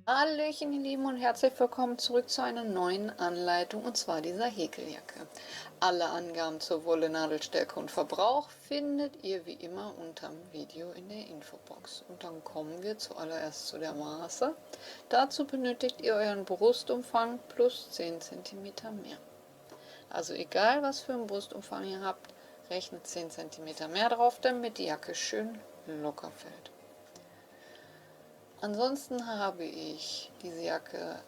Hallöchen, ihr Lieben, und herzlich willkommen zurück zu einer neuen Anleitung, und zwar dieser Häkeljacke. Alle Angaben zur Wolle, Nadelstärke und Verbrauch findet ihr wie immer unterm Video in der Infobox. Und dann kommen wir zuallererst zu der Maße. Dazu benötigt ihr euren Brustumfang plus 10 cm mehr. Also egal, was für einen Brustumfang ihr habt, rechnet 10 cm mehr drauf, damit die Jacke schön locker fällt. Ansonsten habe ich diese Jacke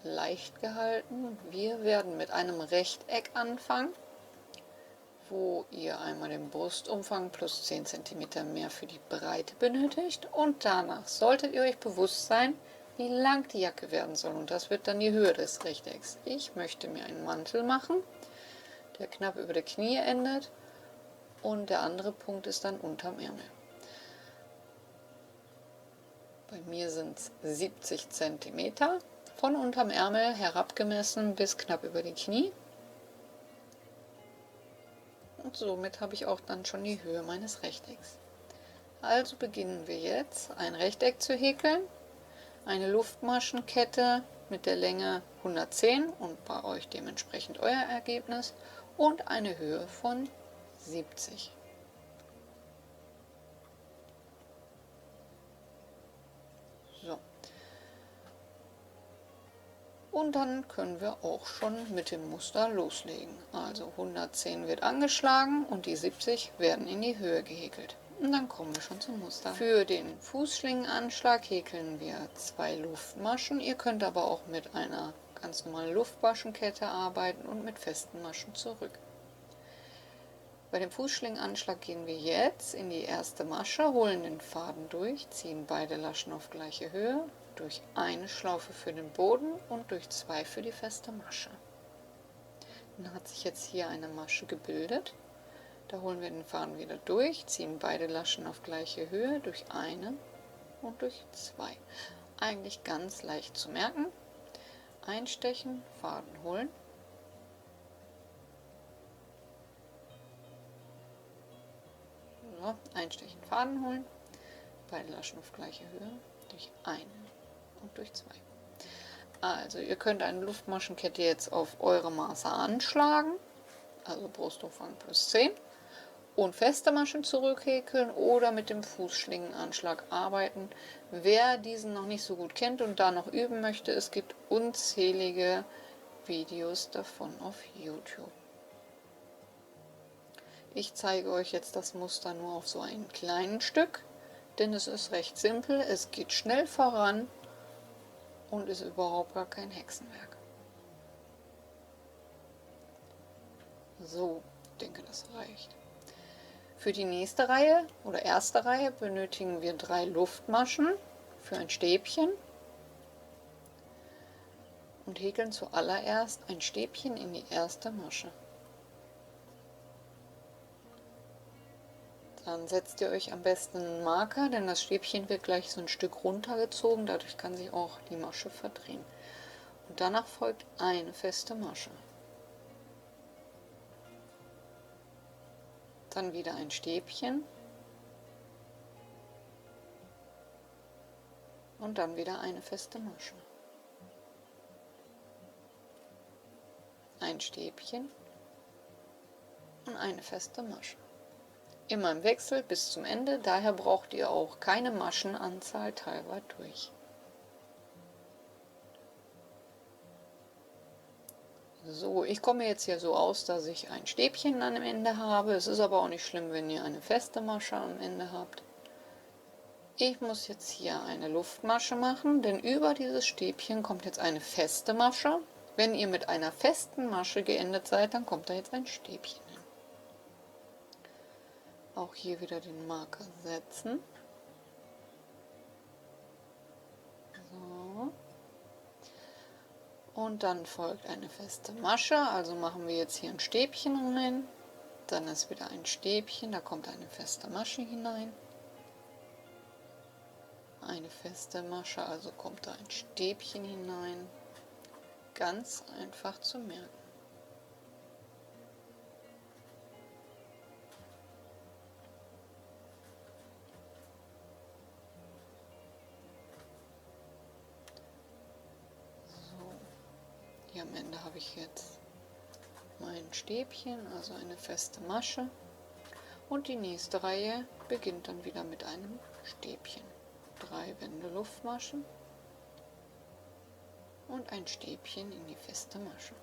leicht gehalten. Wir werden mit einem Rechteck anfangen, wo ihr einmal den Brustumfang plus 10 cm mehr für die Breite benötigt, und danach solltet ihr euch bewusst sein, wie lang die Jacke werden soll, und das wird dann die Höhe des Rechtecks. Ich möchte mir einen Mantel machen, der knapp über der Knie endet, und der andere Punkt ist dann unterm Ärmel. Bei mir sind es 70 cm, von unterm Ärmel herabgemessen bis knapp über die Knie. Und somit habe ich auch dann schon die Höhe meines Rechtecks. Also beginnen wir jetzt, ein Rechteck zu häkeln. Eine Luftmaschenkette mit der Länge 110 und bei euch dementsprechend euer Ergebnis und eine Höhe von 70. So. Und dann können wir auch schon mit dem Muster loslegen. Also 110 wird angeschlagen und die 70 werden in die Höhe gehäkelt. Und dann kommen wir schon zum Muster. Für den Fußschlingenanschlag häkeln wir 2 Luftmaschen. Ihr könnt aber auch mit einer ganz normalen Luftmaschenkette arbeiten und mit festen Maschen zurück. Bei dem Fußschlingenanschlag gehen wir jetzt in die erste Masche, holen den Faden durch, ziehen beide Laschen auf gleiche Höhe, durch eine Schlaufe für den Boden und durch 2 für die feste Masche. Dann hat sich jetzt hier eine Masche gebildet. Da holen wir den Faden wieder durch, ziehen beide Laschen auf gleiche Höhe, durch eine und durch 2. Eigentlich ganz leicht zu merken. Einstechen, Faden holen. So, einstechen, Faden holen, beide Laschen auf gleiche Höhe, durch einen und durch 2. Also ihr könnt eine Luftmaschenkette jetzt auf eure Maße anschlagen, also Brustumfang plus 10, und feste Maschen zurückhäkeln oder mit dem Fußschlingenanschlag arbeiten. Wer diesen noch nicht so gut kennt und da noch üben möchte, es gibt unzählige Videos davon auf YouTube. Ich zeige euch jetzt das Muster nur auf so einem kleinen Stück, denn es ist recht simpel, es geht schnell voran und ist überhaupt gar kein Hexenwerk. So, ich denke, das reicht. Für die nächste Reihe oder erste Reihe benötigen wir 3 Luftmaschen für ein Stäbchen und häkeln zuallererst ein Stäbchen in die erste Masche. Dann setzt ihr euch am besten einen Marker, denn das Stäbchen wird gleich so ein Stück runtergezogen, dadurch kann sich auch die Masche verdrehen. Und danach folgt eine feste Masche. Dann wieder ein Stäbchen und dann wieder eine feste Masche. Ein Stäbchen und eine feste Masche. Immer im Wechsel bis zum Ende, daher braucht ihr auch keine Maschenanzahl teilbar durch. So, ich komme jetzt hier so aus, dass ich ein Stäbchen am Ende habe. Es ist aber auch nicht schlimm, wenn ihr eine feste Masche am Ende habt. Ich muss jetzt hier eine Luftmasche machen, denn über dieses Stäbchen kommt jetzt eine feste Masche. Wenn ihr mit einer festen Masche geendet seid, dann kommt da jetzt ein Stäbchen hin. Auch hier wieder den Marker setzen. So. Und dann folgt eine feste Masche, also machen wir jetzt hier ein Stäbchen rein. Dann ist wieder ein Stäbchen, da kommt eine feste Masche hinein. Eine feste Masche, also kommt da ein Stäbchen hinein. Ganz einfach zu merken. am Ende habe ich jetzt mein Stäbchen, also eine feste Masche. Und die nächste Reihe beginnt dann wieder mit einem Stäbchen. 3 Wände Luftmaschen und ein Stäbchen in die feste Masche.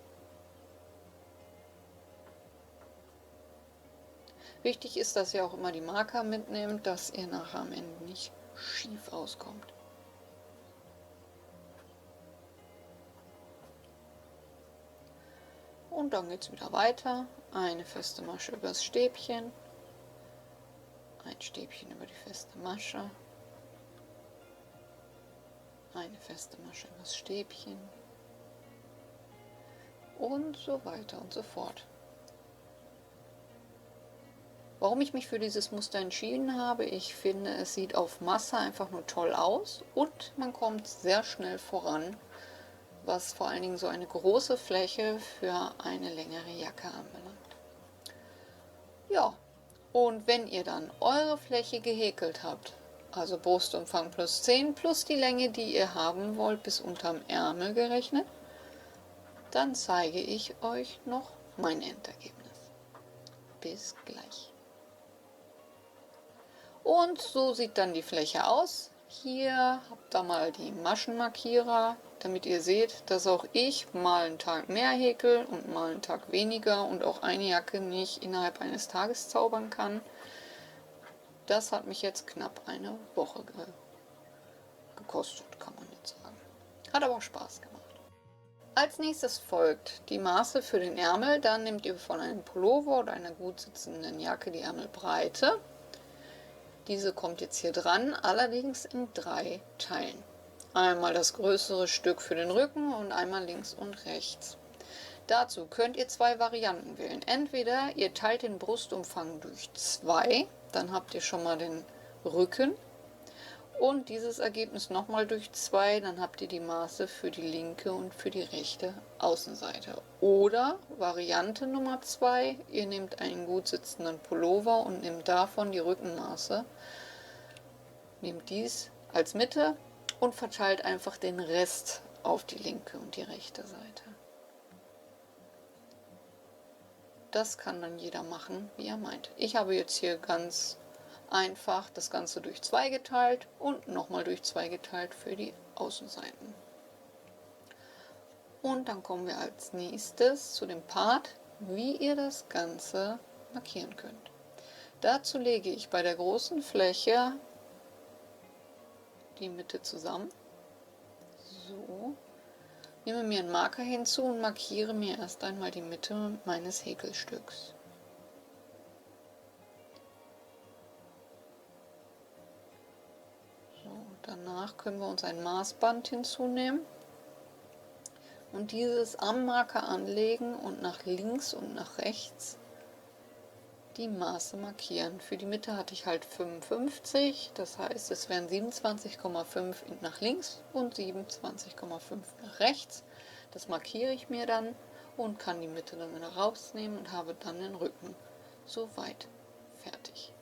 Wichtig ist, dass ihr auch immer die Marker mitnehmt, dass ihr nachher am Ende nicht schief auskommt. Und dann geht es wieder weiter. Eine feste Masche übers Stäbchen, ein Stäbchen über die feste Masche, eine feste Masche übers Stäbchen und so weiter und so fort. Warum ich mich für dieses Muster entschieden habe, ich finde, es sieht auf Masse einfach nur toll aus und man kommt sehr schnell voran, was vor allen Dingen so eine große Fläche für eine längere Jacke anbelangt. Ja, und wenn ihr dann eure Fläche gehäkelt habt, also Brustumfang plus 10 plus die Länge, die ihr haben wollt, bis unterm Ärmel gerechnet, dann zeige ich euch noch mein Endergebnis. Bis gleich. Und so sieht dann die Fläche aus. Hier habt ihr mal die Maschenmarkierer, damit ihr seht, dass auch ich mal einen Tag mehr häkel und mal einen Tag weniger und auch eine Jacke nicht innerhalb eines Tages zaubern kann. Das hat mich jetzt knapp eine Woche gekostet, kann man jetzt sagen. Hat aber auch Spaß gemacht. Als nächstes folgt die Maße für den Ärmel. Dann nehmt ihr von einem Pullover oder einer gut sitzenden Jacke die Ärmelbreite. Diese kommt jetzt hier dran, allerdings in 3 Teilen. Einmal das größere Stück für den Rücken und einmal links und rechts. Dazu könnt ihr 2 Varianten wählen. Entweder ihr teilt den Brustumfang durch 2, dann habt ihr schon mal den Rücken. Und dieses Ergebnis nochmal durch 2, dann habt ihr die Maße für die linke und für die rechte Außenseite. Oder Variante Nummer 2, ihr nehmt einen gut sitzenden Pullover und nehmt davon die Rückenmaße, nehmt dies als Mitte und verteilt einfach den Rest auf die linke und die rechte Seite. Das kann dann jeder machen, wie er meint. Ich habe jetzt hier ganz einfach das Ganze durch 2 geteilt und nochmal durch 2 geteilt für die Außenseiten. Und dann kommen wir als nächstes zu dem Part, wie ihr das Ganze markieren könnt. Dazu lege ich bei der großen Fläche die Mitte zusammen. So. Nehme mir einen Marker hinzu und markiere mir erst einmal die Mitte meines Häkelstücks. Danach können wir uns ein Maßband hinzunehmen und dieses am Marker anlegen und nach links und nach rechts die Maße markieren. Für die Mitte hatte ich halt 55, das heißt, es wären 27,5 nach links und 27,5 nach rechts. Das markiere ich mir dann und kann die Mitte dann wieder rausnehmen und habe dann den Rücken soweit fertig.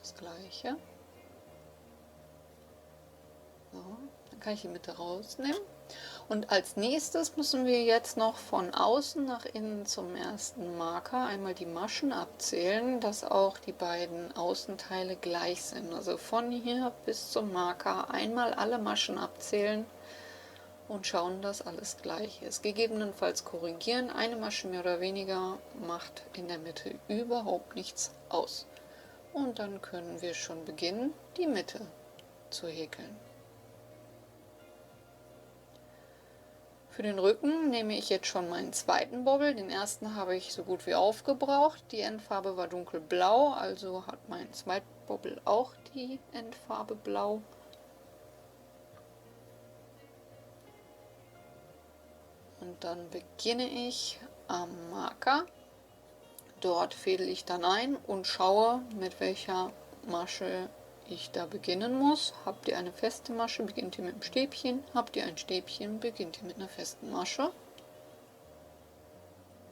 Das gleiche. So, dann kann ich die Mitte rausnehmen. Und als nächstes müssen wir jetzt noch von außen nach innen zum ersten Marker einmal die Maschen abzählen, dass auch die beiden Außenteile gleich sind. Also von hier bis zum Marker einmal alle Maschen abzählen und schauen, dass alles gleich ist. Gegebenenfalls korrigieren. Eine Masche mehr oder weniger macht in der Mitte überhaupt nichts aus. Und dann können wir schon beginnen, die Mitte zu häkeln. Für den Rücken nehme ich jetzt schon meinen zweiten Bobbel. Den ersten habe ich so gut wie aufgebraucht. Die Endfarbe war dunkelblau, also hat mein zweiter Bobbel auch die Endfarbe blau. Und dann beginne ich am Marker. Dort fädel ich dann ein und schaue, mit welcher Masche ich da beginnen muss. Habt ihr eine feste Masche, beginnt ihr mit dem Stäbchen. Habt ihr ein Stäbchen, beginnt ihr mit einer festen Masche.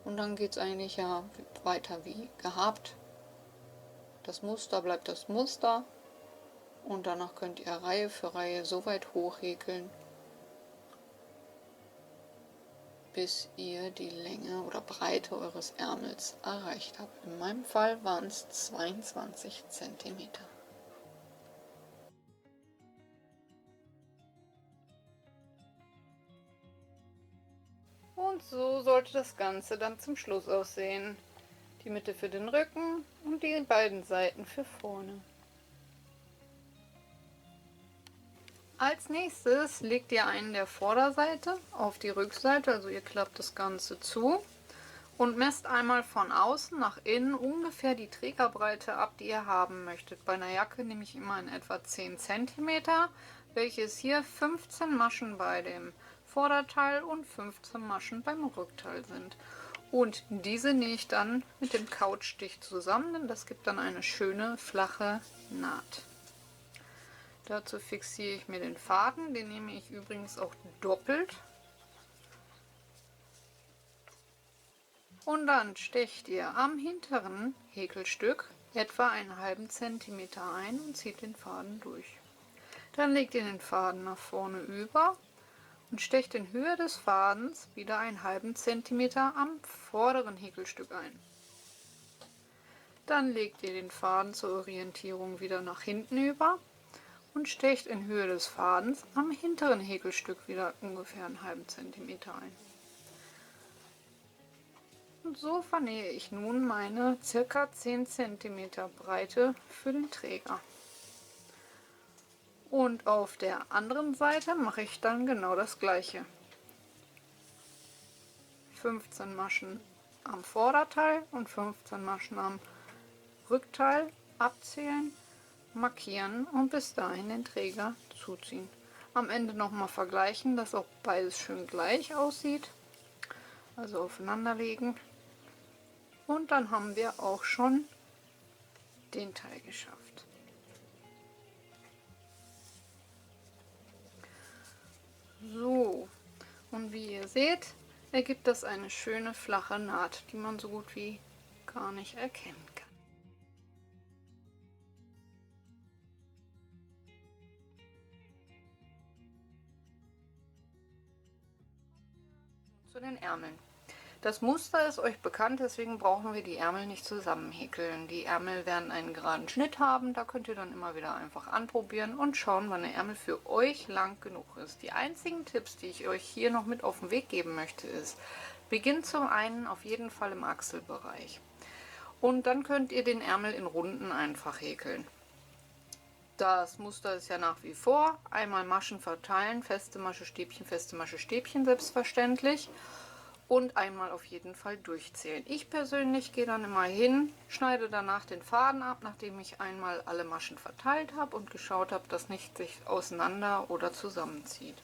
Und dann geht es eigentlich ja weiter wie gehabt. Das Muster bleibt das Muster. Und danach könnt ihr Reihe für Reihe so weit hochhäkeln, bis ihr die Länge oder Breite eures Ärmels erreicht habt. In meinem Fall waren es 22 cm. Und so sollte das Ganze dann zum Schluss aussehen. Die Mitte für den Rücken und die beiden Seiten für vorne. Als nächstes legt ihr einen der Vorderseite auf die Rückseite, also ihr klappt das Ganze zu und messt einmal von außen nach innen ungefähr die Trägerbreite ab, die ihr haben möchtet. Bei einer Jacke nehme ich immer in etwa 10 cm, welches hier 15 Maschen bei dem Vorderteil und 15 Maschen beim Rückteil sind. Und diese nähe ich dann mit dem Couchstich zusammen, denn das gibt dann eine schöne flache Naht. Dazu fixiere ich mir den Faden, den nehme ich übrigens auch doppelt. Und dann stecht ihr am hinteren Häkelstück etwa einen halben Zentimeter ein und zieht den Faden durch. Dann legt ihr den Faden nach vorne über und stecht in Höhe des Fadens wieder einen halben Zentimeter am vorderen Häkelstück ein. Dann legt ihr den Faden zur Orientierung wieder nach hinten über und stecht in Höhe des Fadens am hinteren Häkelstück wieder ungefähr einen halben Zentimeter ein. Und so vernähe ich nun meine ca. 10 cm Breite für den Träger. Und auf der anderen Seite mache ich dann genau das gleiche. 15 Maschen am Vorderteil und 15 Maschen am Rückteil abzählen, markieren und bis dahin den Träger zuziehen. Am Ende nochmal vergleichen, dass auch beides schön gleich aussieht. Also aufeinander legen. Und dann haben wir auch schon den Teil geschafft. So, und wie ihr seht, ergibt das eine schöne flache Naht, die man so gut wie gar nicht erkennen kann. Zu den Ärmeln. Das Muster ist euch bekannt, deswegen brauchen wir die Ärmel nicht zusammenhäkeln. Die Ärmel werden einen geraden Schnitt haben, da könnt ihr dann immer wieder einfach anprobieren und schauen, wann der Ärmel für euch lang genug ist. Die einzigen Tipps, die ich euch hier noch mit auf den Weg geben möchte, ist, beginnt zum einen auf jeden Fall im Achselbereich. Und dann könnt ihr den Ärmel in Runden einfach häkeln. Das Muster ist ja nach wie vor einmal Maschen verteilen, feste Masche, Stäbchen selbstverständlich. Und einmal auf jeden Fall durchzählen. Ich persönlich gehe dann immer hin, schneide danach den Faden ab, nachdem ich einmal alle Maschen verteilt habe und geschaut habe, dass nicht sich auseinander oder zusammenzieht.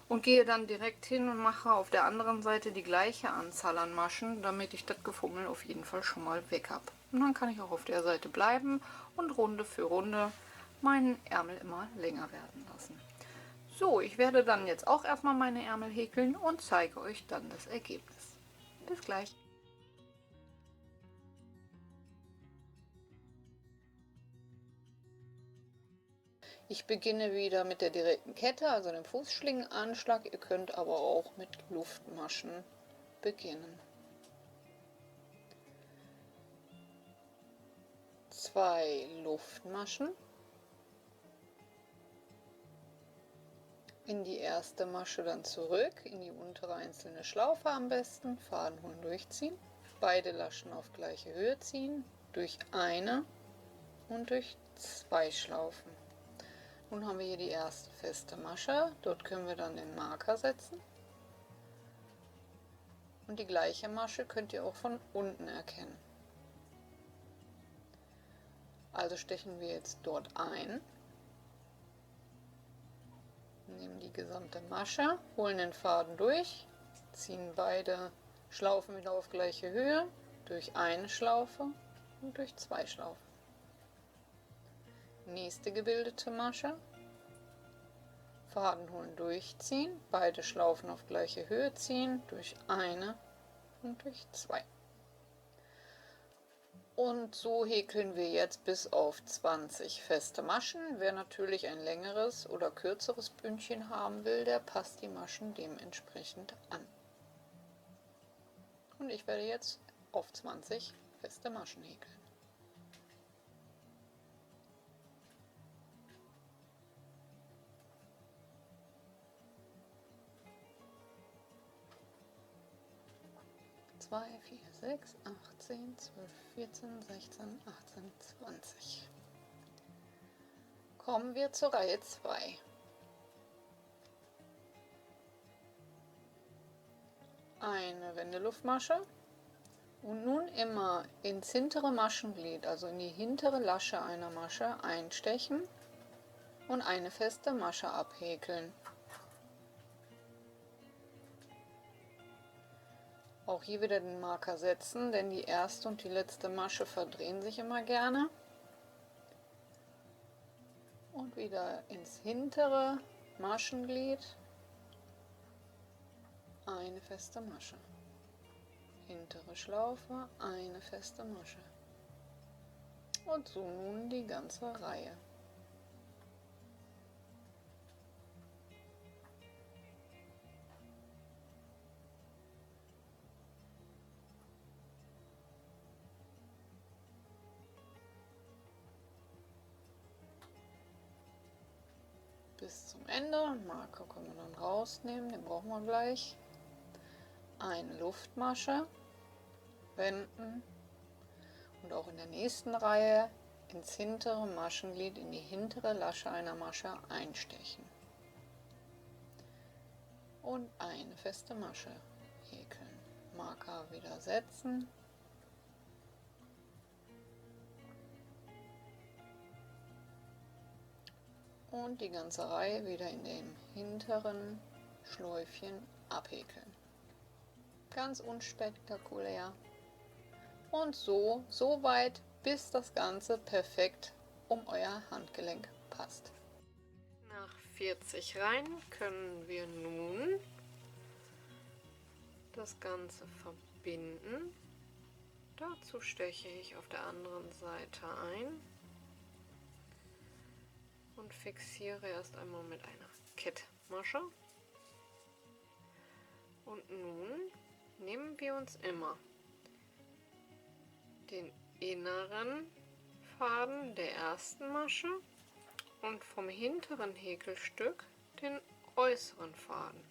Und gehe dann direkt hin und mache auf der anderen Seite die gleiche Anzahl an Maschen, damit ich das Gefummel auf jeden Fall schon mal weg habe. Und dann kann ich auch auf der Seite bleiben und Runde für Runde meinen Ärmel immer länger werden lassen. So, ich werde dann jetzt auch erstmal meine Ärmel häkeln und zeige euch dann das Ergebnis. Bis gleich. Ich beginne wieder mit der direkten Kette, also dem Fußschlingenanschlag. Ihr könnt aber auch mit Luftmaschen beginnen. 2 Luftmaschen. In die erste Masche dann zurück, in die untere einzelne Schlaufe am besten, Faden holen, durchziehen, beide Laschen auf gleiche Höhe ziehen, durch eine und durch 2 Schlaufen. Nun haben wir hier die erste feste Masche, dort können wir dann den Marker setzen. Und die gleiche Masche könnt ihr auch von unten erkennen. Also stechen wir jetzt dort ein. Nehmen die gesamte Masche, holen den Faden durch, ziehen beide Schlaufen wieder auf gleiche Höhe, durch eine Schlaufe und durch 2 Schlaufen. nächste gebildete Masche, Faden holen, durchziehen, beide Schlaufen auf gleiche Höhe ziehen, durch eine und durch zwei. Und so häkeln wir jetzt bis auf 20 feste Maschen. Wer natürlich ein längeres oder kürzeres Bündchen haben will, der passt die Maschen dementsprechend an. Und ich werde jetzt auf 20 feste Maschen häkeln. Zwei, 4, 6, 8, 10, 12, 14, 16, 18, 20. Kommen wir zur Reihe 2. Eine Wendeluftmasche und nun immer ins hintere Maschenglied, also in die hintere Lasche einer Masche einstechen und eine feste Masche abhäkeln. Auch hier wieder den Marker setzen, denn die erste und die letzte Masche verdrehen sich immer gerne. Und wieder ins hintere Maschenglied eine feste Masche. Hintere Schlaufe, eine feste Masche. Und so nun die ganze Reihe. Bis zum Ende. Marker können wir dann rausnehmen, den brauchen wir gleich. Eine Luftmasche, wenden und auch in der nächsten Reihe ins hintere Maschenglied, in die hintere Lasche einer Masche einstechen. Und eine feste Masche häkeln. Marker wieder setzen. Und die ganze Reihe wieder in dem hinteren Schläufchen abhäkeln. Ganz unspektakulär. Und so weit, bis das Ganze perfekt um euer Handgelenk passt. Nach 40 Reihen können wir nun das Ganze verbinden. Dazu steche ich auf der anderen Seite ein und fixiere erst einmal mit einer Kettmasche. Und nun nehmen wir uns immer den inneren Faden der ersten Masche und vom hinteren Häkelstück den äußeren Faden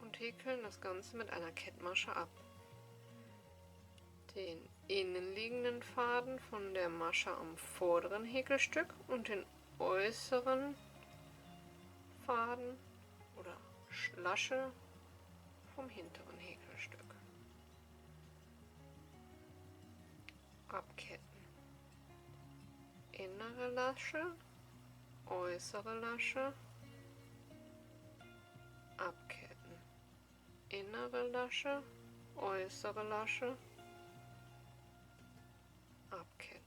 und häkeln das Ganze mit einer Kettmasche ab. Den innenliegenden Faden von der Masche am vorderen Häkelstück und den äußeren Faden oder Lasche vom hinteren Häkelstück abketten. Innere Lasche, äußere Lasche, abketten. Innere Lasche, äußere Lasche, abketten.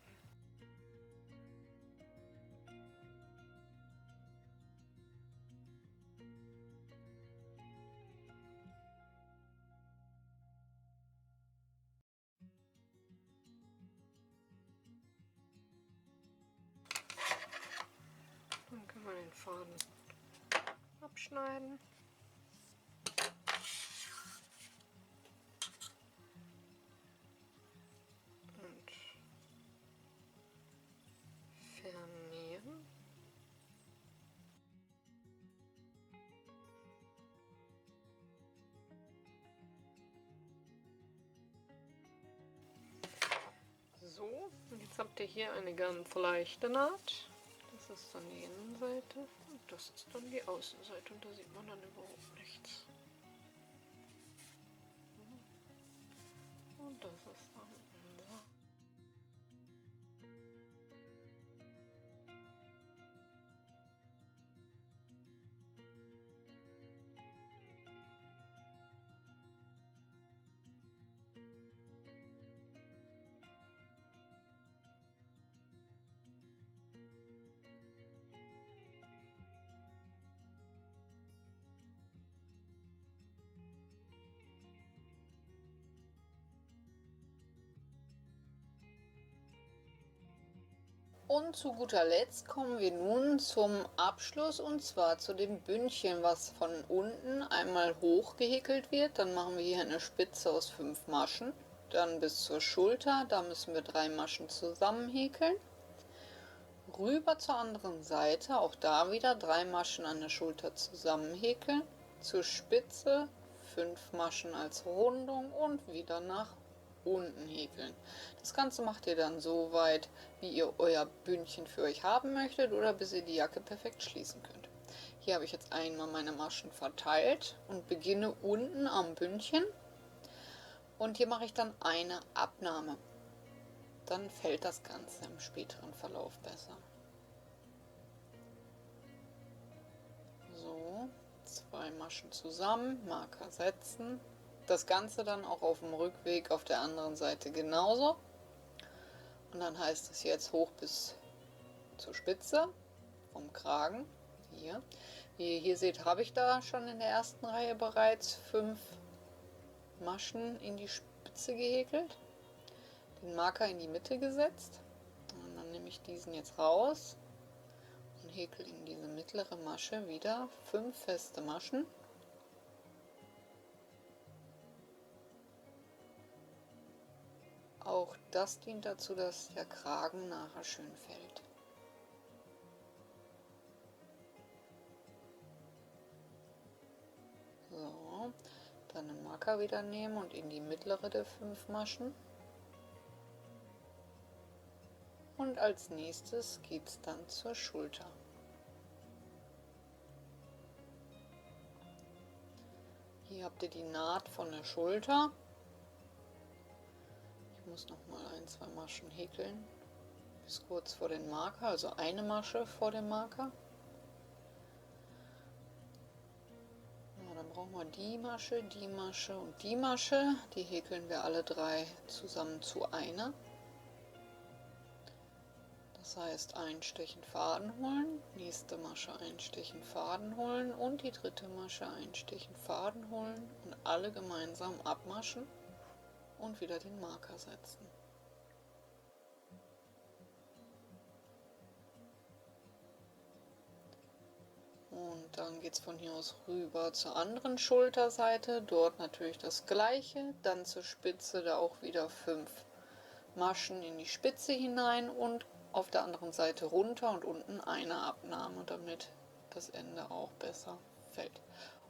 Dann können wir den Faden abschneiden. Und vernähen. So, und jetzt habt ihr hier eine ganz leichte Naht. Das ist dann die Innenseite und das ist dann die Außenseite und da sieht man dann überhaupt nichts. Und das ist dann unser. Und zu guter Letzt kommen wir nun zum Abschluss, und zwar zu dem Bündchen, was von unten einmal hoch gehäkelt wird. Dann machen wir hier eine Spitze aus 5 Maschen, dann bis zur Schulter, da müssen wir 3 Maschen zusammen häkeln. Rüber zur anderen Seite, auch da wieder 3 Maschen an der Schulter zusammen häkeln. Zur Spitze 5 Maschen als Rundung und wieder nach unten häkeln. Das Ganze macht ihr dann so weit, wie ihr euer Bündchen für euch haben möchtet oder bis ihr die Jacke perfekt schließen könnt. Hier habe ich jetzt einmal meine Maschen verteilt und beginne unten am Bündchen, und hier mache ich dann eine Abnahme. Dann fällt das Ganze im späteren Verlauf besser. So, 2 Maschen zusammen, Marker setzen. Das Ganze dann auch auf dem Rückweg auf der anderen Seite genauso. Und dann heißt es jetzt hoch bis zur Spitze vom Kragen. Hier. Wie ihr hier seht, habe ich da schon in der ersten Reihe bereits 5 Maschen in die Spitze gehäkelt. Den Marker in die Mitte gesetzt. Und dann nehme ich diesen jetzt raus und häkel in diese mittlere Masche wieder 5 feste Maschen. Auch das dient dazu, dass der Kragen nachher schön fällt. So, dann den Marker wieder nehmen und in die mittlere der 5 Maschen. Und als nächstes geht es dann zur Schulter. Hier habt ihr die Naht von der Schulter. Ich muss noch mal 1, 2 Maschen häkeln bis kurz vor den Marker, also eine Masche vor dem Marker. Ja, dann brauchen wir die Masche und die Masche. Die häkeln wir alle 3 zusammen zu einer. Das heißt, einstechen, Faden holen, nächste Masche einstechen, Faden holen und die dritte Masche einstechen, Faden holen und alle gemeinsam abmaschen und wieder den Marker setzen. Und dann geht es von hier aus rüber zur anderen Schulterseite, dort natürlich das gleiche, dann zur Spitze, da auch wieder 5 Maschen in die Spitze hinein und auf der anderen Seite runter und unten eine Abnahme, damit das Ende auch besser fällt.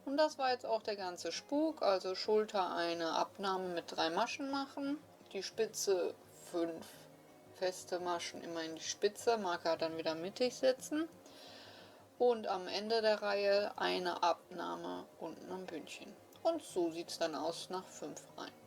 Und das war jetzt auch der ganze Spuk, also Schulter eine Abnahme mit 3 Maschen machen, die Spitze 5 feste Maschen immer in die Spitze, Marker dann wieder mittig setzen und am Ende der Reihe eine Abnahme unten am Bündchen. Und so sieht es dann aus nach 5 Reihen.